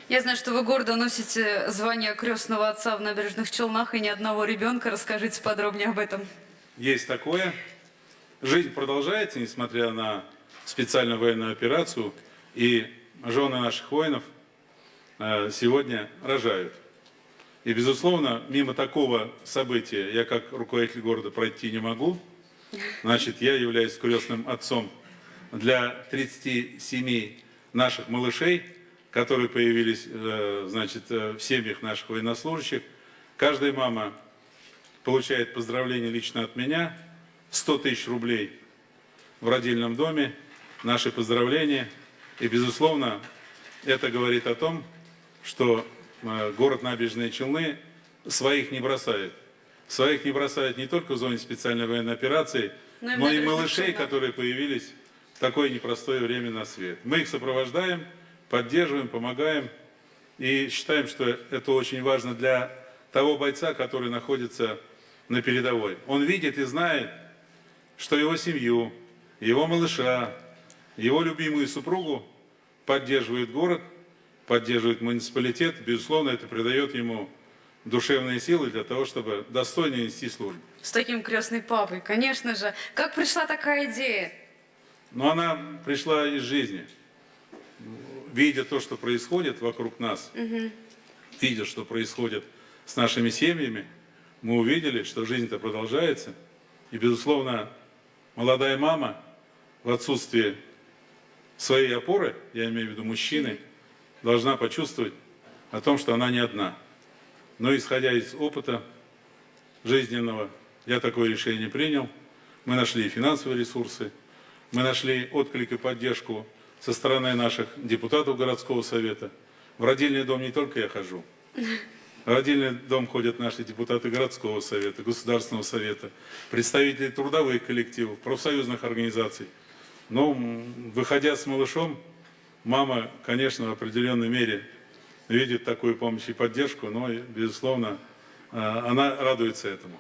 Я знаю, что вы гордо носите звание крестного отца в Набережных Челнах и ни одного ребенка. Расскажите подробнее об этом. Есть такое. Жизнь продолжается, несмотря на специальную военную операцию, и жены наших воинов сегодня рожают. И, безусловно, мимо такого события я, как руководитель города, пройти не могу. Значит, я являюсь крестным отцом для 37 наших малышей, которые появились, значит, в семьях наших военнослужащих. Каждая мама получает поздравление лично от меня, 100 тысяч рублей в родильном доме, наши поздравления. И, безусловно, это говорит о том, что город Набережные Челны своих не бросает. Своих не бросает не только в зоне специальной военной операции, но и малышей, которые появились в такое непростое время на свет. Мы их сопровождаем, поддерживаем, помогаем и считаем, что это очень важно для того бойца, который находится на передовой. Он видит и знает, что его семью, его малыша, его любимую супругу поддерживает город, поддерживает муниципалитет. Безусловно, это придает ему душевные силы для того, чтобы достойно нести службу. С таким крестным папой, конечно же. Как пришла такая идея? Но она пришла из жизни. Видя то, что происходит вокруг нас, видя, что происходит с нашими семьями, мы увидели, что жизнь-то продолжается. И, безусловно, молодая мама в отсутствии своей опоры, я имею в виду мужчины, должна почувствовать о том, что она не одна. Но исходя из опыта жизненного, я такое решение принял. Мы нашли финансовые ресурсы, мы нашли отклик и поддержку со стороны наших депутатов городского совета. В родильный дом не только я хожу. В родильный дом ходят наши депутаты городского совета, государственного совета, представители трудовых коллективов, профсоюзных организаций. Но, выходя с малышом, мама, конечно, в определенной мере видит такую помощь и поддержку, но, безусловно, она радуется этому.